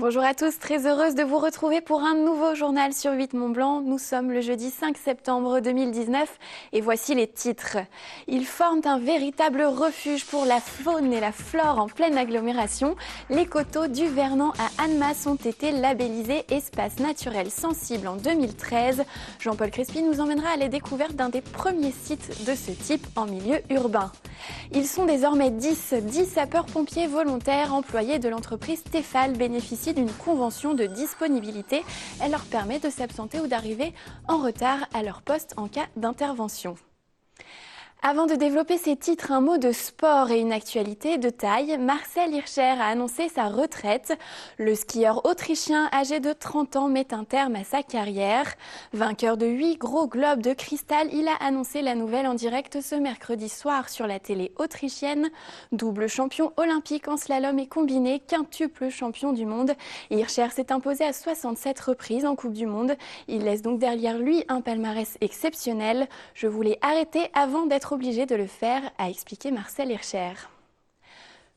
Bonjour à tous, très heureuse de vous retrouver pour un nouveau journal sur 8 Mont-Blanc. Nous sommes le jeudi 5 septembre 2019 et voici les titres. Ils forment un véritable refuge pour la faune et la flore en pleine agglomération. Les coteaux du Vernon à Annemasse ont été labellisés espace naturel sensible en 2013. Jean-Paul Crespi nous emmènera à la découverte d'un des premiers sites de ce type en milieu urbain. Ils sont désormais 10 sapeurs-pompiers volontaires employés de l'entreprise Stéphal bénéficient d'une convention de disponibilité. Elle leur permet de s'absenter ou d'arriver en retard à leur poste en cas d'intervention. Avant de développer ses titres, un mot de sport et une actualité de taille. Marcel Hirscher a annoncé sa retraite. Le skieur autrichien âgé de 30 ans met un terme à sa carrière. Vainqueur de 8 gros globes de cristal, il a annoncé la nouvelle en direct ce mercredi soir sur la télé autrichienne. Double champion olympique en slalom et combiné, quintuple champion du monde. Hirscher s'est imposé à 67 reprises en Coupe du Monde. Il laisse donc derrière lui un palmarès exceptionnel. Je voulais arrêter avant d'être obligé de le faire, a expliqué Marcel Hirscher.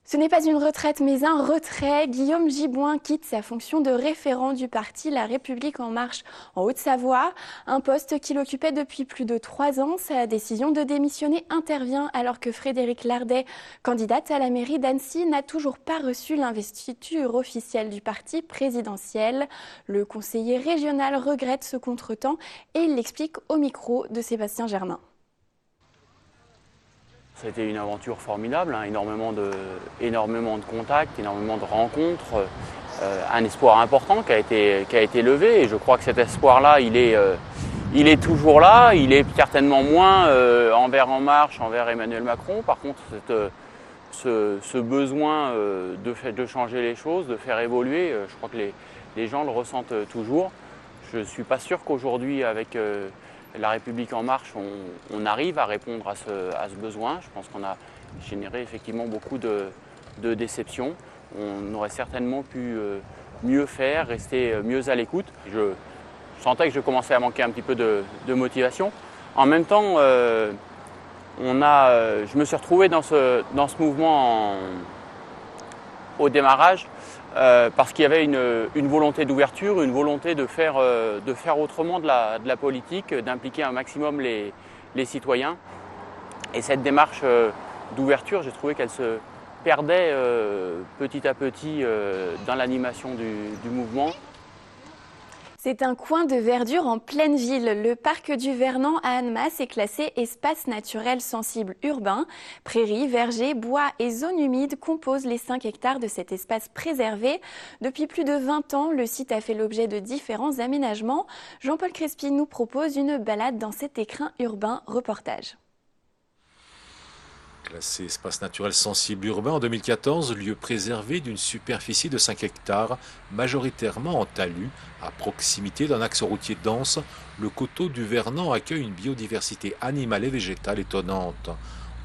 Ce n'est pas une retraite mais un retrait. Guillaume Giboin quitte sa fonction de référent du parti La République En Marche en Haute-Savoie, un poste qu'il occupait depuis plus de 3 ans. Sa décision de démissionner intervient alors que Frédéric Lardet, candidate à la mairie d'Annecy, n'a toujours pas reçu l'investiture officielle du parti présidentiel. Le conseiller régional regrette ce contretemps et il l'explique au micro de Sébastien Germain. Ça a été une aventure formidable, hein, énormément de contacts, énormément de rencontres, un espoir important qui a été levé et je crois que cet espoir-là, il est toujours là, il est certainement moins envers En Marche, envers Emmanuel Macron. Par contre, ce besoin de changer les choses, de faire évoluer, je crois que les gens le ressentent toujours. Je ne suis pas sûr qu'aujourd'hui, avec La République En Marche, on arrive à répondre à ce besoin. Je pense qu'on a généré effectivement beaucoup de déceptions. On aurait certainement pu mieux faire, rester mieux à l'écoute. Je sentais que je commençais à manquer un petit peu de motivation. En même temps, je me suis retrouvé dans ce mouvement au démarrage. Parce qu'il y avait une volonté d'ouverture, une volonté de faire autrement de la politique, d'impliquer un maximum les citoyens. Et cette démarche d'ouverture, j'ai trouvé qu'elle se perdait petit à petit dans l'animation du mouvement. C'est un coin de verdure en pleine ville. Le parc du Vernon à Annemasse est classé espace naturel sensible urbain. Prairies, vergers, bois et zones humides composent les 5 hectares de cet espace préservé. Depuis plus de 20 ans, le site a fait l'objet de différents aménagements. Jean-Paul Crespi nous propose une balade dans cet écrin urbain reportage. Classé espace naturel sensible urbain en 2014, lieu préservé d'une superficie de 5 hectares, majoritairement en talus, à proximité d'un axe routier dense, le coteau du Vernon accueille une biodiversité animale et végétale étonnante.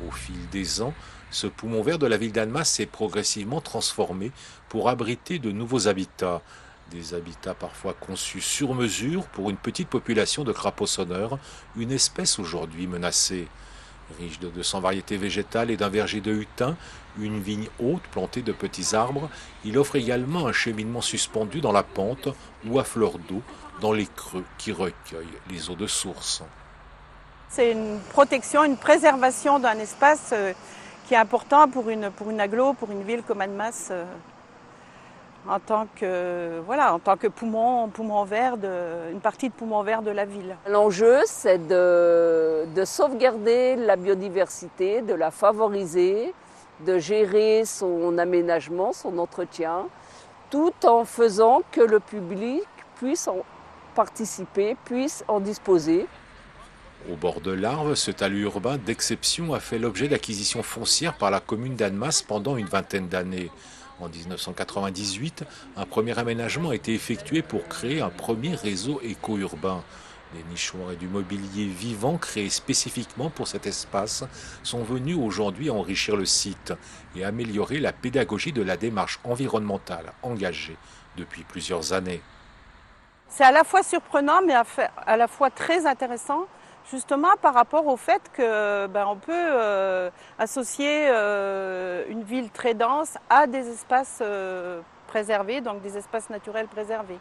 Au fil des ans, ce poumon vert de la ville d'Annemasse s'est progressivement transformé pour abriter de nouveaux habitats. Des habitats parfois conçus sur mesure pour une petite population de crapauds sonneurs, une espèce aujourd'hui menacée. Riche de 200 variétés végétales et d'un verger de hutins, une vigne haute plantée de petits arbres, il offre également un cheminement suspendu dans la pente ou à fleur d'eau dans les creux qui recueillent les eaux de source. C'est une protection, une préservation d'un espace qui est important pour une agglo, pour une ville comme Annemasse, en tant que poumon vert, une partie de poumon vert de la ville. L'enjeu, c'est de sauvegarder la biodiversité, de la favoriser, de gérer son aménagement, son entretien, tout en faisant que le public puisse en participer, puisse en disposer. Au bord de l'Arve, ce talus urbain d'exception a fait l'objet d'acquisitions foncières par la commune d'Annemasse pendant une vingtaine d'années. En 1998, un premier aménagement a été effectué pour créer un premier réseau éco-urbain. Des nichoirs et du mobilier vivant créés spécifiquement pour cet espace sont venus aujourd'hui enrichir le site et améliorer la pédagogie de la démarche environnementale engagée depuis plusieurs années. C'est à la fois surprenant mais à la fois très intéressant, justement par rapport au fait qu'on peut associer une ville très dense à des espaces préservés, donc des espaces naturels préservés.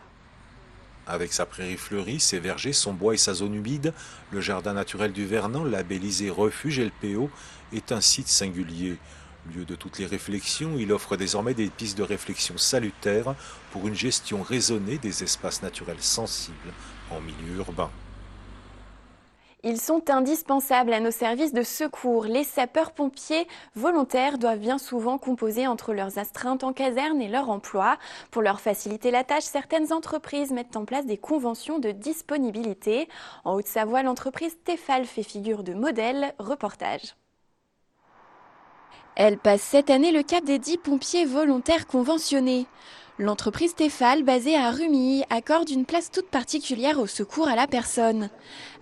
Avec sa prairie fleurie, ses vergers, son bois et sa zone humide, le jardin naturel du Vernant, labellisé Refuge LPO, est un site singulier. Lieu de toutes les réflexions, il offre désormais des pistes de réflexion salutaires pour une gestion raisonnée des espaces naturels sensibles en milieu urbain. Ils sont indispensables à nos services de secours. Les sapeurs-pompiers volontaires doivent bien souvent composer entre leurs astreintes en caserne et leur emploi. Pour leur faciliter la tâche, certaines entreprises mettent en place des conventions de disponibilité. En Haute-Savoie, l'entreprise Tefal fait figure de modèle. Reportage. Elle passe cette année le cap des 10 pompiers volontaires conventionnés. L'entreprise Tefal, basée à Rumilly, accorde une place toute particulière au secours à la personne.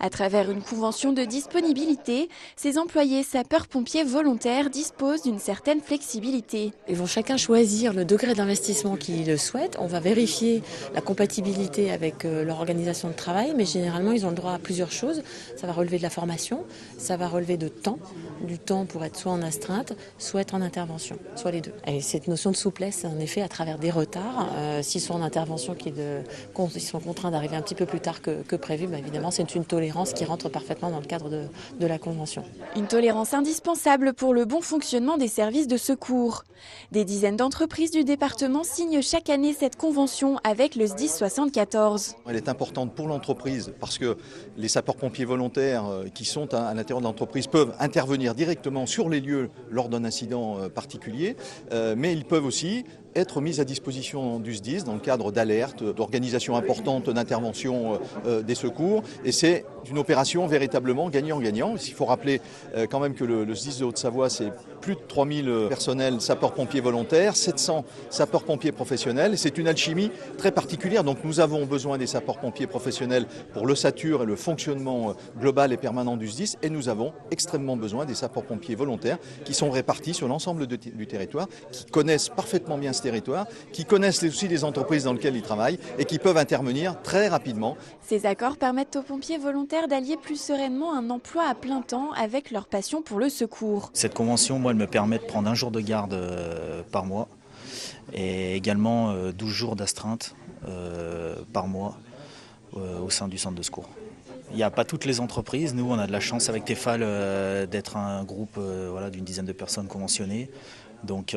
À travers une convention de disponibilité, ces employés sapeurs-pompiers volontaires disposent d'une certaine flexibilité. Ils vont chacun choisir le degré d'investissement qu'ils souhaitent. On va vérifier la compatibilité avec leur organisation de travail, mais généralement ils ont le droit à plusieurs choses. Ça va relever de la formation, ça va relever de temps, du temps pour être soit en astreinte, soit être en intervention, soit les deux. Et cette notion de souplesse, en effet, à travers des retards, s'ils sont en intervention, ils sont contraints d'arriver un petit peu plus tard que prévu, évidemment c'est une tolérance qui rentre parfaitement dans le cadre de la convention. Une tolérance indispensable pour le bon fonctionnement des services de secours. Des dizaines d'entreprises du département signent chaque année cette convention avec le SDIS 74. Elle est importante pour l'entreprise parce que les sapeurs-pompiers volontaires qui sont à l'intérieur de l'entreprise peuvent intervenir directement sur les lieux lors d'un incident particulier, mais ils peuvent aussi être mis à disposition du SDIS dans le cadre d'alertes, d'organisations importantes d'intervention des secours. Et c'est une opération véritablement gagnant-gagnant. Il faut rappeler quand même que le SDIS de Haute-Savoie, c'est plus de 3000 personnels sapeurs-pompiers volontaires, 700 sapeurs-pompiers professionnels. Et c'est une alchimie très particulière. Donc nous avons besoin des sapeurs-pompiers professionnels pour l'ossature et le fonctionnement global et permanent du SDIS. Et nous avons extrêmement besoin des sapeurs-pompiers volontaires qui sont répartis sur l'ensemble du territoire, qui connaissent parfaitement bien ce territoire, qui connaissent aussi les entreprises dans lesquelles ils travaillent et qui peuvent intervenir très rapidement. Ces accords permettent aux pompiers volontaires d'allier plus sereinement un emploi à plein temps avec leur passion pour le secours. Cette convention, moi, elle me permet de prendre un jour de garde par mois et également 12 jours d'astreinte par mois au sein du centre de secours. Il n'y a pas toutes les entreprises. Nous, on a de la chance avec Tefal d'être un groupe d'une dizaine de personnes conventionnées. Donc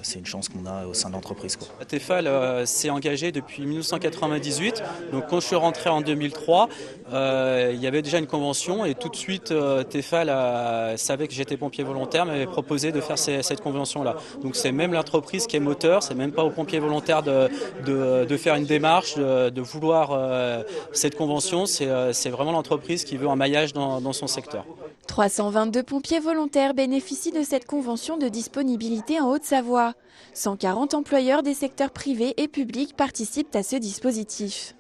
c'est une chance qu'on a au sein de l'entreprise. Tefal s'est engagé depuis 1998. Donc quand je suis rentré en 2003, il y avait déjà une convention et tout de suite Tefal savait que j'étais pompier volontaire, m'avait proposé de faire cette convention-là. Donc c'est même l'entreprise qui est moteur, c'est même pas aux pompiers volontaires de faire une démarche, de vouloir cette convention. C'est vraiment l'entreprise qui veut un maillage dans son secteur. 322 pompiers volontaires bénéficient de cette convention de disponibilité en Haute-Savoie. 140 employeurs des secteurs privés et publics participent à ce dispositif.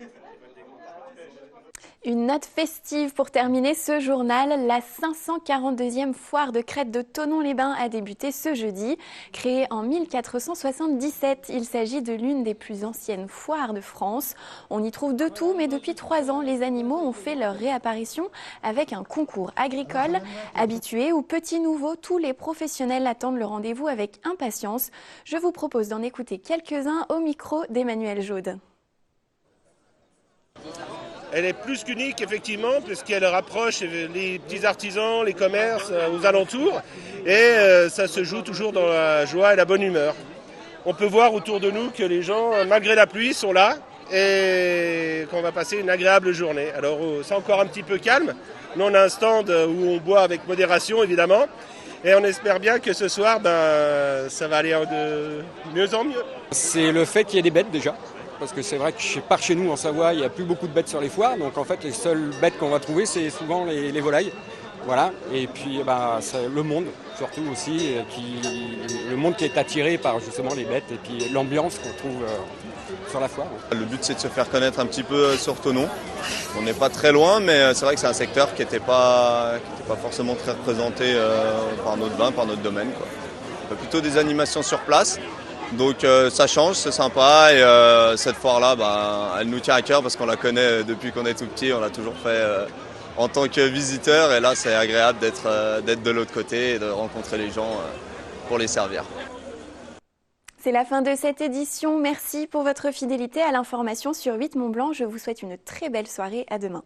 Une note festive pour terminer ce journal. La 542e foire de crête de Thonon-les-Bains a débuté ce jeudi. Créée en 1477, il s'agit de l'une des plus anciennes foires de France. On y trouve de tout, mais depuis 3 ans, les animaux ont fait leur réapparition avec un concours agricole. Habitués ou petits nouveaux, tous les professionnels attendent le rendez-vous avec impatience. Je vous propose d'en écouter quelques-uns au micro d'Emmanuel Jaude. Elle est plus qu'unique, effectivement, puisqu'elle rapproche les petits artisans, les commerces aux alentours. Et ça se joue toujours dans la joie et la bonne humeur. On peut voir autour de nous que les gens, malgré la pluie, sont là et qu'on va passer une agréable journée. Alors, c'est encore un petit peu calme. Nous, on a un stand où on boit avec modération, évidemment. Et on espère bien que ce soir, ça va aller de mieux en mieux. C'est le fait qu'il y ait des bêtes, déjà. Parce que c'est vrai que par chez nous en Savoie, il n'y a plus beaucoup de bêtes sur les foires. Donc en fait, les seules bêtes qu'on va trouver, c'est souvent les volailles. Voilà. Et puis c'est le monde, surtout aussi, le monde qui est attiré par justement les bêtes et puis l'ambiance qu'on trouve sur la foire. Le but, c'est de se faire connaître un petit peu sur Thonon. On n'est pas très loin, mais c'est vrai que c'est un secteur qui n'était pas forcément très représenté par notre vin, par notre domaine, quoi. On fait plutôt des animations sur place. Donc ça change, c'est sympa et cette foire-là, elle nous tient à cœur parce qu'on la connaît depuis qu'on est tout petit, on l'a toujours fait en tant que visiteur et là c'est agréable d'être de l'autre côté et de rencontrer les gens pour les servir. C'est la fin de cette édition. Merci pour votre fidélité à l'information sur 8 Mont Blanc. Je vous souhaite une très belle soirée. À demain.